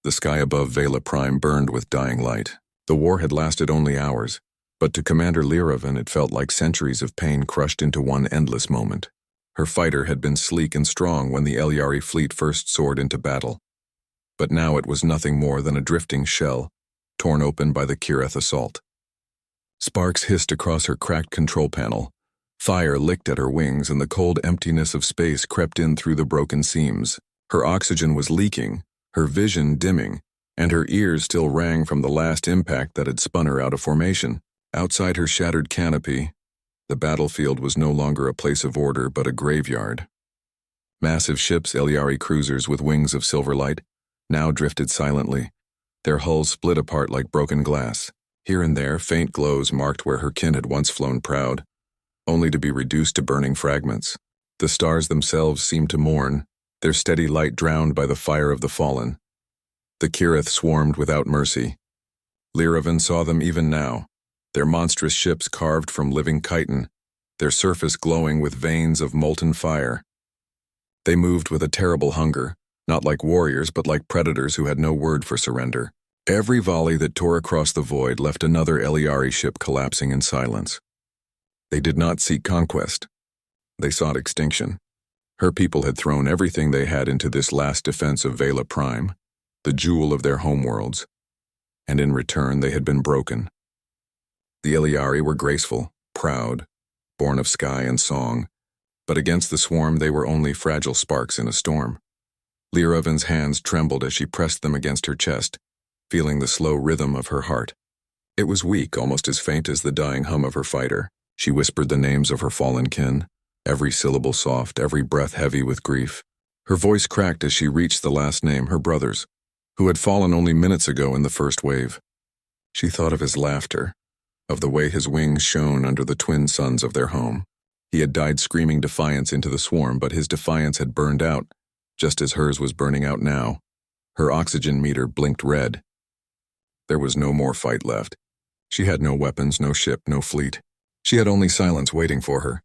The sky above Vela Prime burned with dying light. The war had lasted only hours, but to Commander Lyravan it felt like centuries of pain crushed into one endless moment. Her fighter had been sleek and strong when the Elyari fleet first soared into battle, but now it was nothing more than a drifting shell, torn open by the Kirith assault. Sparks hissed across her cracked control panel. Fire licked at her wings, and the cold emptiness of space crept in through the broken seams. Her oxygen was leaking, her vision dimming, and her ears still rang from the last impact that had spun her out of formation. Outside her shattered canopy, the battlefield was no longer a place of order but a graveyard. Massive ships, Elyari cruisers with wings of silver light, now drifted silently, their hulls split apart like broken glass. Here and there, faint glows marked where her kin had once flown proud, only to be reduced to burning fragments. The stars themselves seemed to mourn, their steady light drowned by the fire of the fallen. The Kirith swarmed without mercy. Lyravan saw them even now, their monstrous ships carved from living chitin, their surface glowing with veins of molten fire. They moved with a terrible hunger, not like warriors but like predators who had no word for surrender. Every volley that tore across the void left another Elyari ship collapsing in silence. They did not seek conquest. They sought extinction. Her people had thrown everything they had into this last defense of Vela Prime, the jewel of their homeworlds, and in return they had been broken. The Elyari were graceful, proud, born of sky and song, but against the swarm they were only fragile sparks in a storm. Lyravan's hands trembled as she pressed them against her chest, feeling the slow rhythm of her heart. It was weak, almost as faint as the dying hum of her fighter. She whispered the names of her fallen kin, every syllable soft, every breath heavy with grief. Her voice cracked as she reached the last name, her brother's, who had fallen only minutes ago in the first wave. She thought of his laughter, of the way his wings shone under the twin suns of their home. He had died screaming defiance into the swarm, but his defiance had burned out, just as hers was burning out now. Her oxygen meter blinked red. There was no more fight left. She had no weapons, no ship, no fleet. She had only silence waiting for her.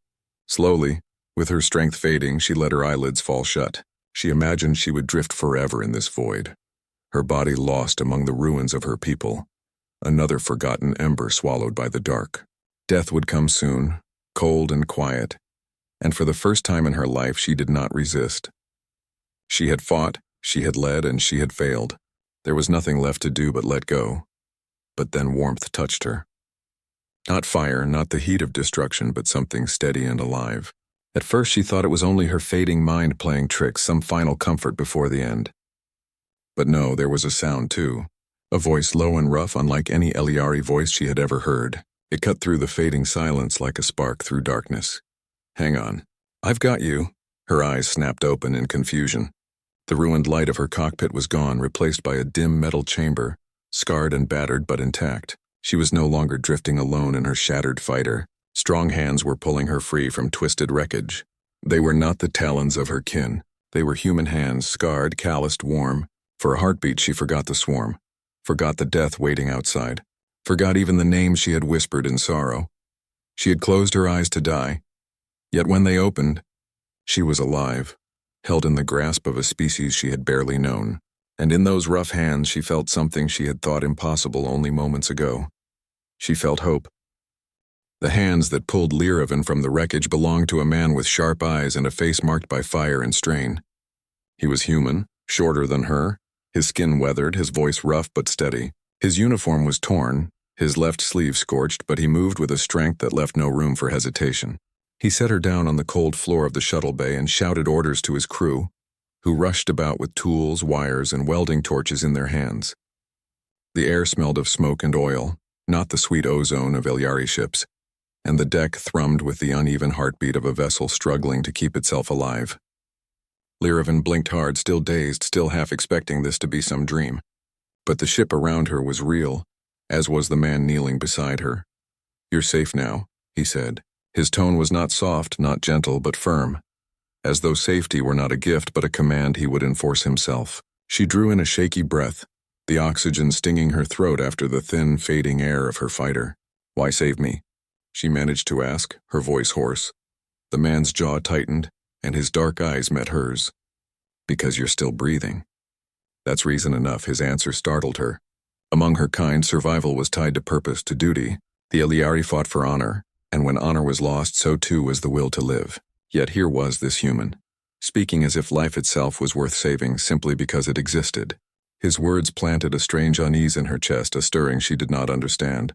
Slowly, with her strength fading, she let her eyelids fall shut. She imagined she would drift forever in this void, her body lost among the ruins of her people, another forgotten ember swallowed by the dark. Death would come soon, cold and quiet, and for the first time in her life she did not resist. She had fought, she had led, and she had failed. There was nothing left to do but let go. But then warmth touched her. Not fire, not the heat of destruction, but something steady and alive. At first she thought it was only her fading mind playing tricks, some final comfort before the end. But no, there was a sound too. A voice low and rough, unlike any Elyari voice she had ever heard. It cut through the fading silence like a spark through darkness. "Hang on. I've got you." Her eyes snapped open in confusion. The ruined light of her cockpit was gone, replaced by a dim metal chamber, scarred and battered but intact. She was no longer drifting alone in her shattered fighter. Strong hands were pulling her free from twisted wreckage. They were not the talons of her kin. They were human hands, scarred, calloused, warm. For a heartbeat she forgot the swarm, forgot the death waiting outside, forgot even the names she had whispered in sorrow. She had closed her eyes to die, yet when they opened, she was alive, held in the grasp of a species she had barely known. And in those rough hands she felt something she had thought impossible only moments ago. She felt hope. The hands that pulled Lyravan from the wreckage belonged to a man with sharp eyes and a face marked by fire and strain. He was human, shorter than her, his skin weathered, his voice rough but steady. His uniform was torn, his left sleeve scorched, but he moved with a strength that left no room for hesitation. He set her down on the cold floor of the shuttle bay and shouted orders to his crew, who rushed about with tools, wires, and welding torches in their hands. The air smelled of smoke and oil, not the sweet ozone of Elyari ships, and the deck thrummed with the uneven heartbeat of a vessel struggling to keep itself alive. Lyravan blinked hard, still dazed, still half expecting this to be some dream. But the ship around her was real, as was the man kneeling beside her. "You're safe now," he said. His tone was not soft, not gentle, but firm, as though safety were not a gift but a command he would enforce himself. She drew in a shaky breath, the oxygen stinging her throat after the thin, fading air of her fighter. "Why save me?" she managed to ask, her voice hoarse. The man's jaw tightened, and his dark eyes met hers. "Because you're still breathing." That's reason enough, his answer startled her. Among her kind, survival was tied to purpose, to duty. The Eliari fought for honor, and when honor was lost, so too was the will to live. Yet here was this human, speaking as if life itself was worth saving simply because it existed. His words planted a strange unease in her chest, a stirring she did not understand.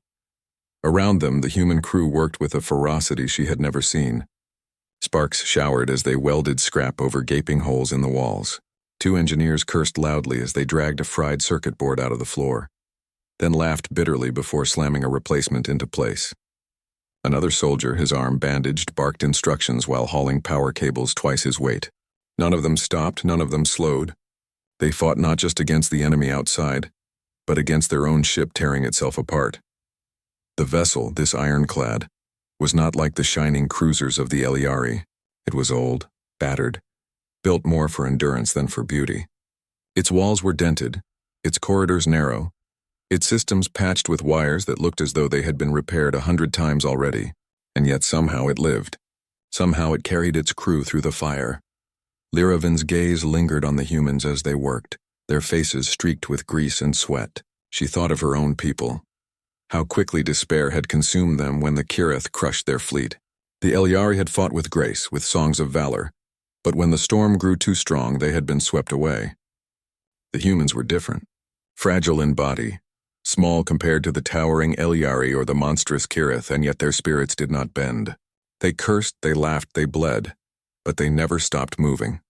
Around them, the human crew worked with a ferocity she had never seen. Sparks showered as they welded scrap over gaping holes in the walls. Two engineers cursed loudly as they dragged a fried circuit board out of the floor, then laughed bitterly before slamming a replacement into place. Another soldier, his arm bandaged, barked instructions while hauling power cables twice his weight. None of them stopped, none of them slowed. They fought not just against the enemy outside, but against their own ship tearing itself apart. The vessel, this ironclad, was not like the shining cruisers of the Eliari. It was old, battered, built more for endurance than for beauty. Its walls were dented, its corridors narrow, its systems patched with wires that looked as though they had been repaired 100 times already, and yet somehow it lived. Somehow it carried its crew through the fire. Lyravin's gaze lingered on the humans as they worked, their faces streaked with grease and sweat. She thought of her own people. How quickly despair had consumed them when the Kirith crushed their fleet. The Eliari had fought with grace, with songs of valor, but when the storm grew too strong, they had been swept away. The humans were different. Fragile in body, small compared to the towering Eliari or the monstrous Kirith, and yet their spirits did not bend. They cursed, they laughed, they bled, but they never stopped moving.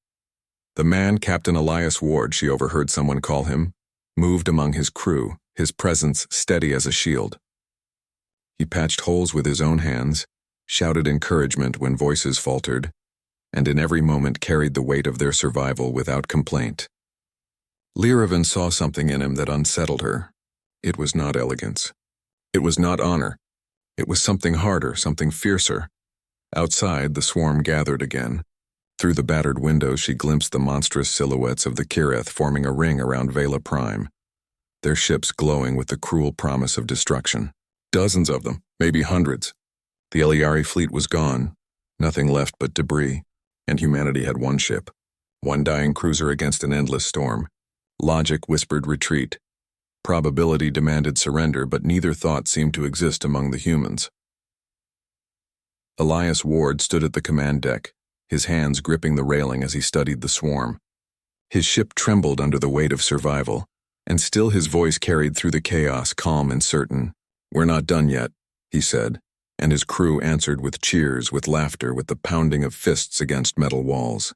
The man, Captain Elias Ward, she overheard someone call him, moved among his crew, his presence steady as a shield. He patched holes with his own hands, shouted encouragement when voices faltered, and in every moment carried the weight of their survival without complaint. Lyravin saw something in him that unsettled her. It was not elegance. It was not honor. It was something harder, something fiercer. Outside, the swarm gathered again. Through the battered windows, she glimpsed the monstrous silhouettes of the Kirith forming a ring around Vela Prime, their ships glowing with the cruel promise of destruction. Dozens of them, maybe hundreds. The Eliari fleet was gone, nothing left but debris, and humanity had one ship, one dying cruiser against an endless storm. Logic whispered retreat. Probability demanded surrender, but neither thought seemed to exist among the humans. Elias Ward stood at the command deck, his hands gripping the railing as he studied the swarm. His ship trembled under the weight of survival, and still his voice carried through the chaos, calm and certain. "We're not done yet," he said, and his crew answered with cheers, with laughter, with the pounding of fists against metal walls.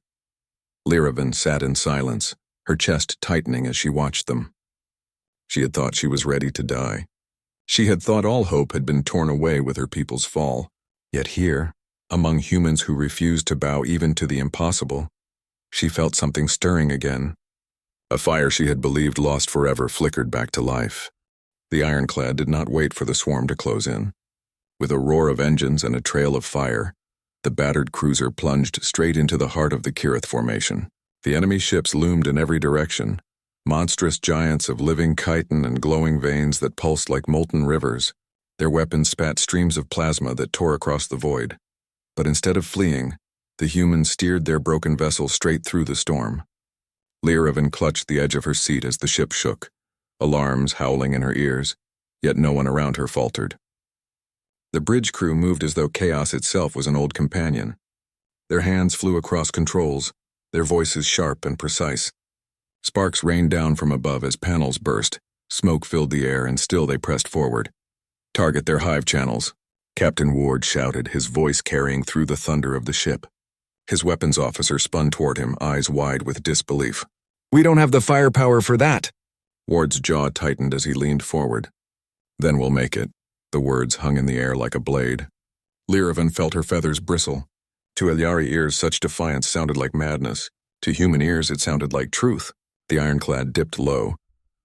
Lyravin sat in silence, her chest tightening as she watched them. She had thought she was ready to die. She had thought all hope had been torn away with her people's fall. Yet here, among humans who refused to bow even to the impossible, she felt something stirring again. A fire she had believed lost forever flickered back to life. The ironclad did not wait for the swarm to close in. With a roar of engines and a trail of fire, the battered cruiser plunged straight into the heart of the Kirith formation. The enemy ships loomed in every direction, monstrous giants of living chitin and glowing veins that pulsed like molten rivers. Their weapons spat streams of plasma that tore across the void. But instead of fleeing, the humans steered their broken vessel straight through the storm. Lyravin clutched the edge of her seat as the ship shook, alarms howling in her ears, yet no one around her faltered. The bridge crew moved as though chaos itself was an old companion. Their hands flew across controls, their voices sharp and precise. Sparks rained down from above as panels burst, smoke filled the air, and still they pressed forward. "Target their hive channels," Captain Ward shouted, his voice carrying through the thunder of the ship. His weapons officer spun toward him, eyes wide with disbelief. "We don't have the firepower for that." Ward's jaw tightened as he leaned forward. "Then we'll make it." The words hung in the air like a blade. Lyravin felt her feathers bristle. To Eliari ears, such defiance sounded like madness. To human ears, it sounded like truth. The ironclad dipped low,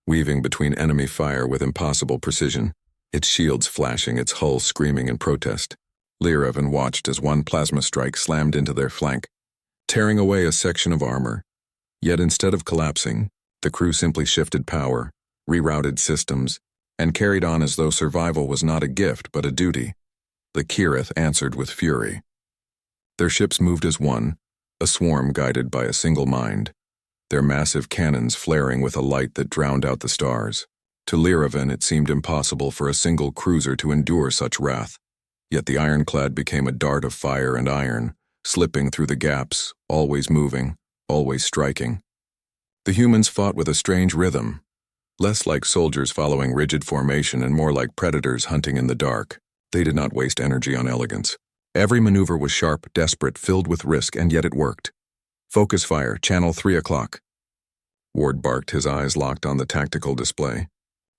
weaving between enemy fire with impossible precision, its shields flashing, its hull screaming in protest. Lyravin watched as one plasma strike slammed into their flank, tearing away a section of armor. Yet instead of collapsing, the crew simply shifted power, rerouted systems, and carried on as though survival was not a gift but a duty. The Kirith answered with fury. Their ships moved as one, a swarm guided by a single mind. their massive cannons flaring with a light that drowned out the stars. To Lyravan, it seemed impossible for a single cruiser to endure such wrath. Yet the ironclad became a dart of fire and iron, slipping through the gaps, always moving, always striking. The humans fought with a strange rhythm, less like soldiers following rigid formation and more like predators hunting in the dark. They did not waste energy on elegance. Every maneuver was sharp, desperate, filled with risk, and yet it worked. Focus fire, channel 3 o'clock. Ward barked, his eyes locked on the tactical display.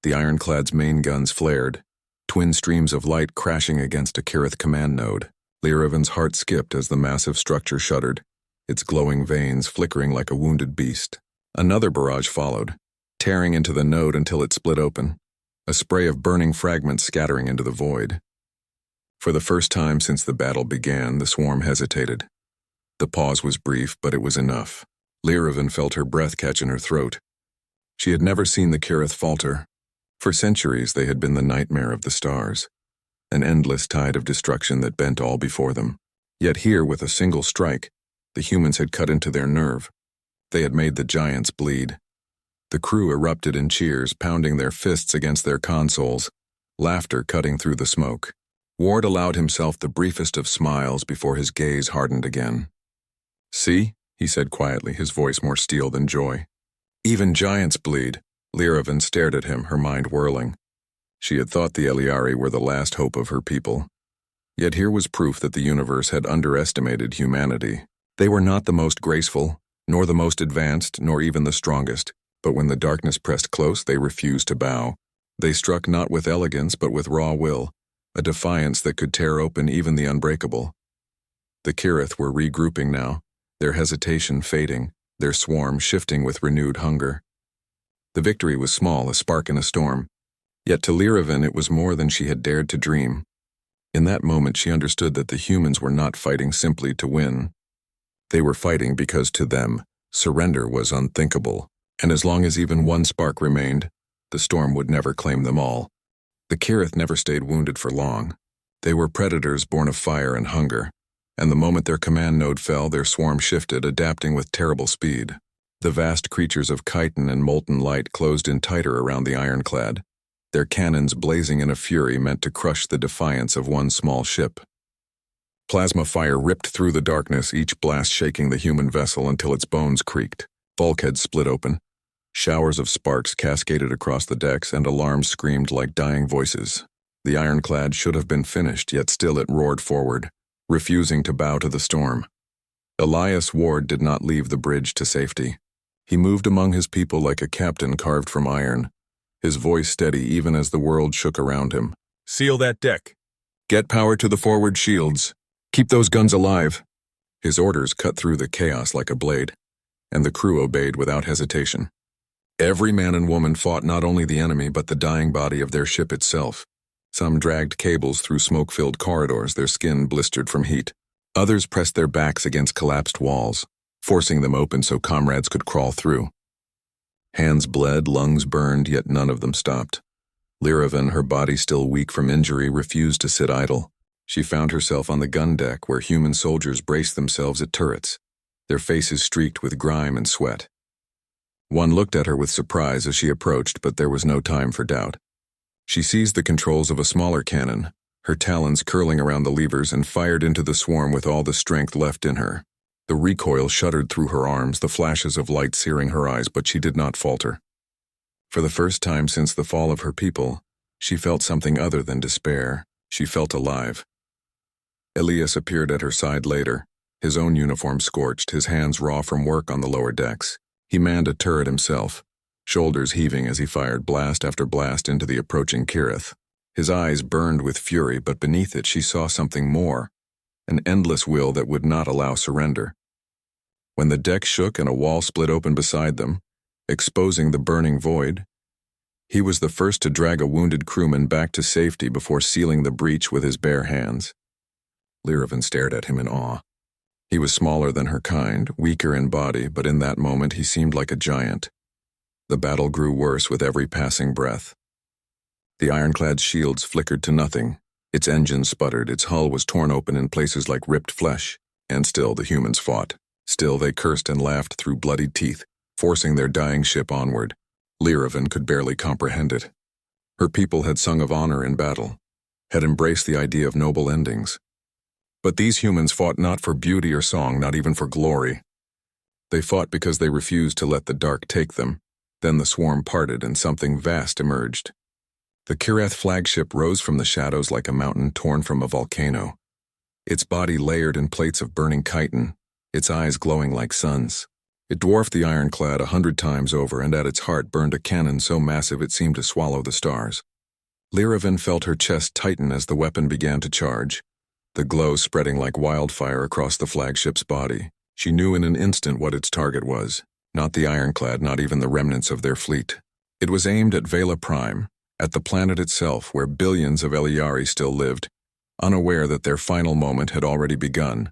The ironclad's main guns flared, twin streams of light crashing against a Kirith command node. Lyravan's heart skipped as the massive structure shuddered, its glowing veins flickering like a wounded beast. Another barrage followed, tearing into the node until it split open, a spray of burning fragments scattering into the void. For the first time since the battle began, the swarm hesitated. The pause was brief, but it was enough. Lyravan felt her breath catch in her throat. She had never seen the Kirith falter. For centuries they had been the nightmare of the stars, an endless tide of destruction that bent all before them. Yet here, with a single strike, the humans had cut into their nerve. They had made the giants bleed. The crew erupted in cheers, pounding their fists against their consoles, laughter cutting through the smoke. Ward allowed himself the briefest of smiles before his gaze hardened again. "See?" he said quietly, his voice more steel than joy. "Even giants bleed." Lyravan stared at him, her mind whirling. She had thought the Eliari were the last hope of her people. Yet here was proof that the universe had underestimated humanity. They were not the most graceful, nor the most advanced, nor even the strongest, but when the darkness pressed close, they refused to bow. They struck not with elegance, but with raw will, a defiance that could tear open even the unbreakable. The Kirith were regrouping now, their hesitation fading, their swarm shifting with renewed hunger. The victory was small, a spark in a storm, yet to Lyravan it was more than she had dared to dream. In that moment she understood that the humans were not fighting simply to win. They were fighting because to them, surrender was unthinkable, and as long as even one spark remained, the storm would never claim them all. The Kirith never stayed wounded for long. They were predators born of fire and hunger, and the moment their command node fell, their swarm shifted, adapting with terrible speed. The vast creatures of chitin and molten light closed in tighter around the ironclad, their cannons blazing in a fury meant to crush the defiance of one small ship. Plasma fire ripped through the darkness, each blast shaking the human vessel until its bones creaked. Bulkheads split open. Showers of sparks cascaded across the decks, and alarms screamed like dying voices. The ironclad should have been finished, yet still it roared forward, refusing to bow to the storm. Elias Ward did not leave the bridge to safety. He moved among his people like a captain carved from iron, his voice steady even as the world shook around him. "Seal that deck. Get power to the forward shields. Keep those guns alive." His orders cut through the chaos like a blade, and the crew obeyed without hesitation. Every man and woman fought not only the enemy but the dying body of their ship itself. Some dragged cables through smoke-filled corridors, their skin blistered from heat. Others pressed their backs against collapsed walls, forcing them open so comrades could crawl through. Hands bled, lungs burned, yet none of them stopped. Lyravan, her body still weak from injury, refused to sit idle. She found herself on the gun deck where human soldiers braced themselves at turrets, their faces streaked with grime and sweat. One looked at her with surprise as she approached, but there was no time for doubt. She seized the controls of a smaller cannon, her talons curling around the levers, and fired into the swarm with all the strength left in her. The recoil shuddered through her arms, the flashes of light searing her eyes, but she did not falter. For the first time since the fall of her people, she felt something other than despair. She felt alive. Elias appeared at her side later, his own uniform scorched, his hands raw from work on the lower decks. He manned a turret himself, shoulders heaving as he fired blast after blast into the approaching Kirith. His eyes burned with fury, but beneath it she saw something more, an endless will that would not allow surrender. When the deck shook and a wall split open beside them, exposing the burning void, he was the first to drag a wounded crewman back to safety before sealing the breach with his bare hands. Lyravan stared at him in awe. He was smaller than her kind, weaker in body, but in that moment he seemed like a giant. The battle grew worse with every passing breath. The ironclad's shields flickered to nothing. Its engines sputtered, its hull was torn open in places like ripped flesh. And still the humans fought. Still they cursed and laughed through bloodied teeth, forcing their dying ship onward. Lyravan could barely comprehend it. Her people had sung of honor in battle, had embraced the idea of noble endings. But these humans fought not for beauty or song, not even for glory. They fought because they refused to let the dark take them. Then the swarm parted and something vast emerged. The Kirith flagship rose from the shadows like a mountain torn from a volcano, its body layered in plates of burning chitin, its eyes glowing like suns. It dwarfed the ironclad 100 times over, and at its heart burned a cannon so massive it seemed to swallow the stars. Lyravan felt her chest tighten as the weapon began to charge, the glow spreading like wildfire across the flagship's body. She knew in an instant what its target was. Not the ironclad, not even the remnants of their fleet. It was aimed at Vela Prime, at the planet itself where billions of Eliari still lived, unaware that their final moment had already begun.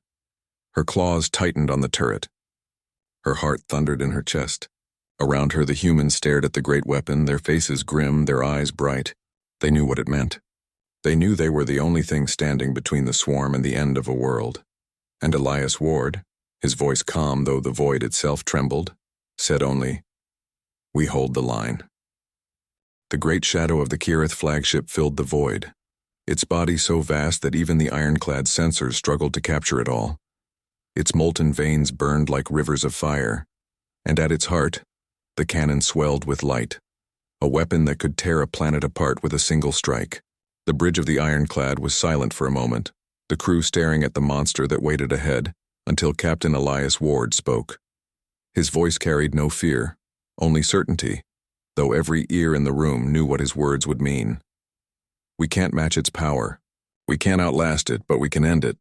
Her claws tightened on the turret. Her heart thundered in her chest. Around her the humans stared at the great weapon, their faces grim, their eyes bright. They knew what it meant. They knew they were the only thing standing between the swarm and the end of a world. And Elias Ward, his voice calm though the void itself trembled, said only, "We hold the line." The great shadow of the Kirith flagship filled the void, its body so vast that even the ironclad sensors struggled to capture it all. Its molten veins burned like rivers of fire, and at its heart, the cannon swelled with light, a weapon that could tear a planet apart with a single strike. The bridge of the ironclad was silent for a moment, the crew staring at the monster that waited ahead, until Captain Elias Ward spoke. His voice carried no fear, only certainty, though every ear in the room knew what his words would mean. "We can't match its power. We can't outlast it, but we can end it."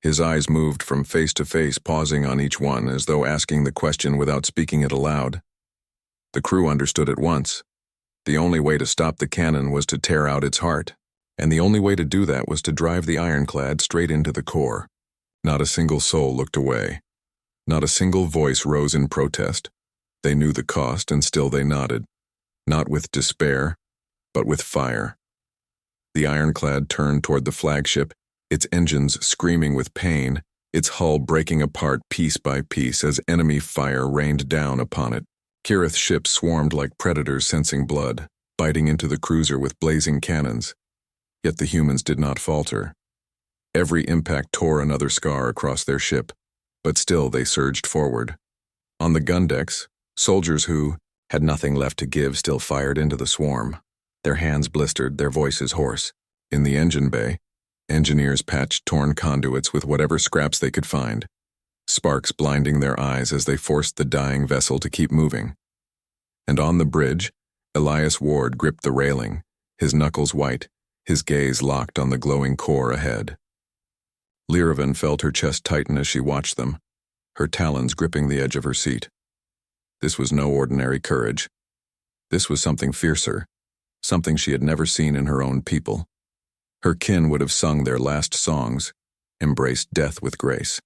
His eyes moved from face to face, pausing on each one, as though asking the question without speaking it aloud. The crew understood at once. The only way to stop the cannon was to tear out its heart, and the only way to do that was to drive the ironclad straight into the core. Not a single soul looked away. Not a single voice rose in protest. They knew the cost, and still they nodded, not with despair, but with fire. The ironclad turned toward the flagship, its engines screaming with pain, its hull breaking apart piece by piece as enemy fire rained down upon it. Kirith ships swarmed like predators sensing blood, biting into the cruiser with blazing cannons. Yet the humans did not falter. Every impact tore another scar across their ship, but still they surged forward. On the gun decks, soldiers who had nothing left to give still fired into the swarm, their hands blistered, their voices hoarse. In the engine bay, engineers patched torn conduits with whatever scraps they could find, sparks blinding their eyes as they forced the dying vessel to keep moving. And on the bridge, Elias Ward gripped the railing, his knuckles white, his gaze locked on the glowing core ahead. Lyravan felt her chest tighten as she watched them, her talons gripping the edge of her seat. This was no ordinary courage. This was something fiercer, something she had never seen in her own people. Her kin would have sung their last songs, embraced death with grace.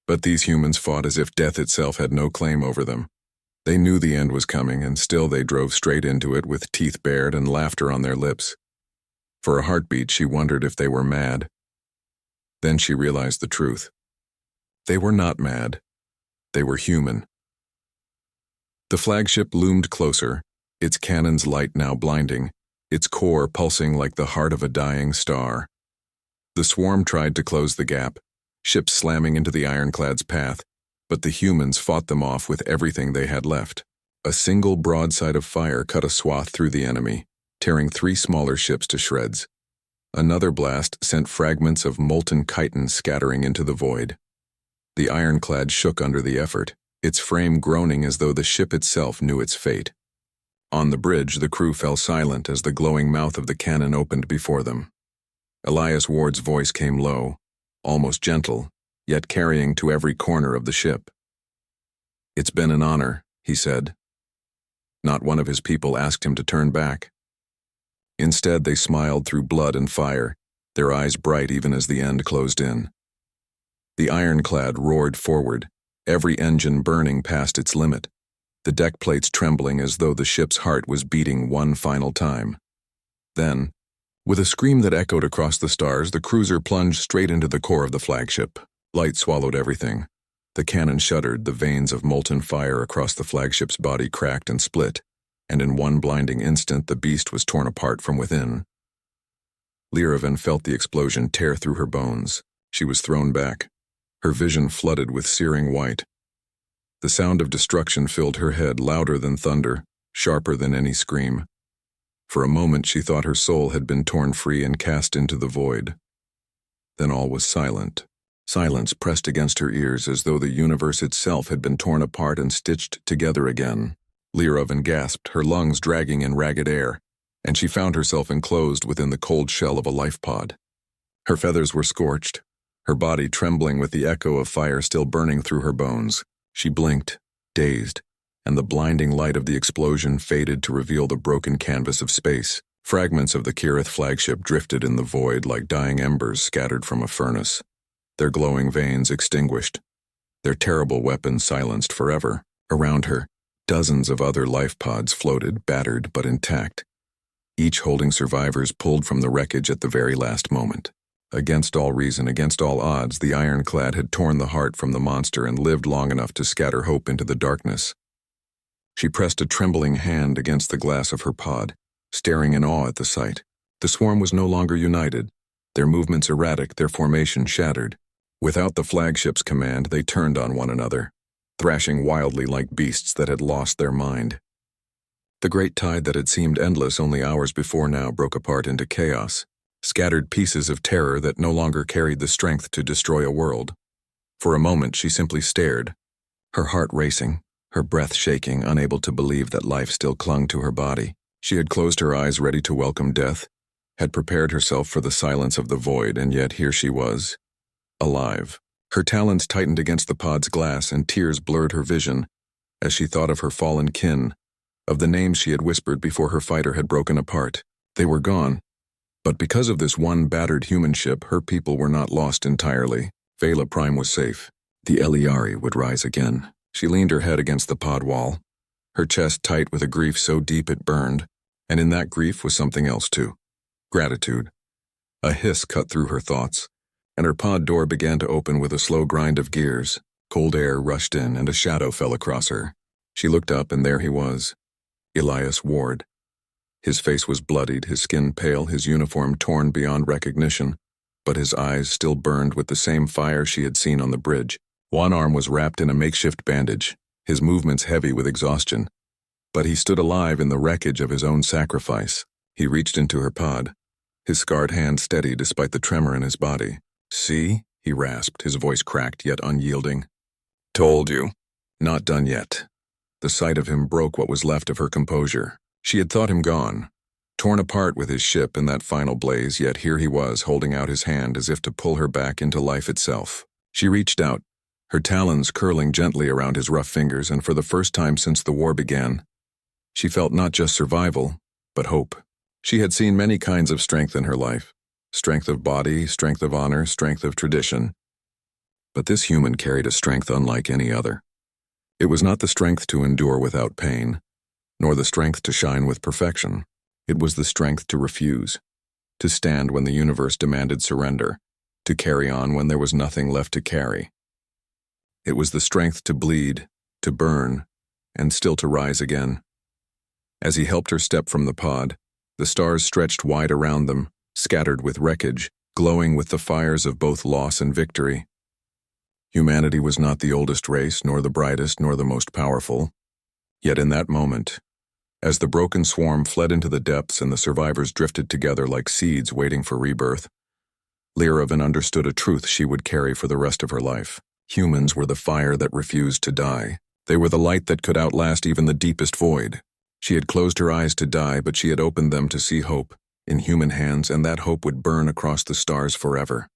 But these humans fought as if death itself had no claim over them. They knew the end was coming, and still they drove straight into it with teeth bared and laughter on their lips. For a heartbeat, she wondered if they were mad. Then she realized the truth. They were not mad. They were human. The flagship loomed closer, its cannon's light now blinding, its core pulsing like the heart of a dying star. The swarm tried to close the gap, ships slamming into the ironclad's path, but the humans fought them off with everything they had left. A single broadside of fire cut a swath through the enemy, tearing 3 smaller ships to shreds. Another blast sent fragments of molten chitin scattering into the void. The ironclad shook under the effort, its frame groaning as though the ship itself knew its fate. On the bridge, the crew fell silent as the glowing mouth of the cannon opened before them. Elias Ward's voice came low, almost gentle, yet carrying to every corner of the ship. "It's been an honor," he said. Not one of his people asked him to turn back. Instead, they smiled through blood and fire, their eyes bright even as the end closed in. The ironclad roared forward, every engine burning past its limit, the deck plates trembling as though the ship's heart was beating one final time. Then, with a scream that echoed across the stars, the cruiser plunged straight into the core of the flagship. Light swallowed everything. The cannon shuddered, the veins of molten fire across the flagship's body cracked and split, and in one blinding instant the beast was torn apart from within. Lyravan felt the explosion tear through her bones. She was thrown back, her vision flooded with searing white. The sound of destruction filled her head, louder than thunder, sharper than any scream. For a moment she thought her soul had been torn free and cast into the void. Then all was silent. Silence pressed against her ears as though the universe itself had been torn apart and stitched together again. Lyravan gasped, her lungs dragging in ragged air, and she found herself enclosed within the cold shell of a life pod. Her feathers were scorched, her body trembling with the echo of fire still burning through her bones. She blinked, dazed, and the blinding light of the explosion faded to reveal the broken canvas of space. Fragments of the Kirith flagship drifted in the void like dying embers scattered from a furnace, their glowing veins extinguished, their terrible weapons silenced forever. Around her, dozens of other life pods floated, battered but intact, each holding survivors pulled from the wreckage at the very last moment. Against all reason, against all odds, the ironclad had torn the heart from the monster and lived long enough to scatter hope into the darkness. She pressed a trembling hand against the glass of her pod, staring in awe at the sight. The swarm was no longer united, their movements erratic, their formation shattered. Without the flagship's command, they turned on one another, thrashing wildly like beasts that had lost their mind. The great tide that had seemed endless only hours before now broke apart into chaos, scattered pieces of terror that no longer carried the strength to destroy a world. For a moment she simply stared, her heart racing, her breath shaking, unable to believe that life still clung to her body. She had closed her eyes ready to welcome death, had prepared herself for the silence of the void, and yet here she was, alive. Her talons tightened against the pod's glass and tears blurred her vision as she thought of her fallen kin, of the names she had whispered before her fighter had broken apart. They were gone. But because of this one battered human ship, her people were not lost entirely. Vela Prime was safe. The Eliari would rise again. She leaned her head against the pod wall, her chest tight with a grief so deep it burned, and in that grief was something else too. Gratitude. A hiss cut through her thoughts, and her pod door began to open with a slow grind of gears. Cold air rushed in, and a shadow fell across her. She looked up, and there he was, Elias Ward. His face was bloodied, his skin pale, his uniform torn beyond recognition, but his eyes still burned with the same fire she had seen on the bridge. One arm was wrapped in a makeshift bandage, his movements heavy with exhaustion. But he stood alive in the wreckage of his own sacrifice. He reached into her pod, his scarred hand steady despite the tremor in his body. "See?" he rasped, his voice cracked yet unyielding. "Told you." Not done yet. The sight of him broke what was left of her composure. She had thought him gone, torn apart with his ship in that final blaze, yet here he was, holding out his hand as if to pull her back into life itself. She reached out, her talons curling gently around his rough fingers, and for the first time since the war began, she felt not just survival, but hope. She had seen many kinds of strength in her life, strength of body, strength of honor, strength of tradition. But this human carried a strength unlike any other. It was not the strength to endure without pain, nor the strength to shine with perfection. It was the strength to refuse, to stand when the universe demanded surrender, to carry on when there was nothing left to carry. It was the strength to bleed, to burn, and still to rise again. As he helped her step from the pod, the stars stretched wide around them, scattered with wreckage, glowing with the fires of both loss and victory. Humanity was not the oldest race, nor the brightest, nor the most powerful. Yet in that moment, as the broken swarm fled into the depths and the survivors drifted together like seeds waiting for rebirth, Lyravan understood a truth she would carry for the rest of her life. Humans were the fire that refused to die. They were the light that could outlast even the deepest void. She had closed her eyes to die, but she had opened them to see hope in human hands, and that hope would burn across the stars forever.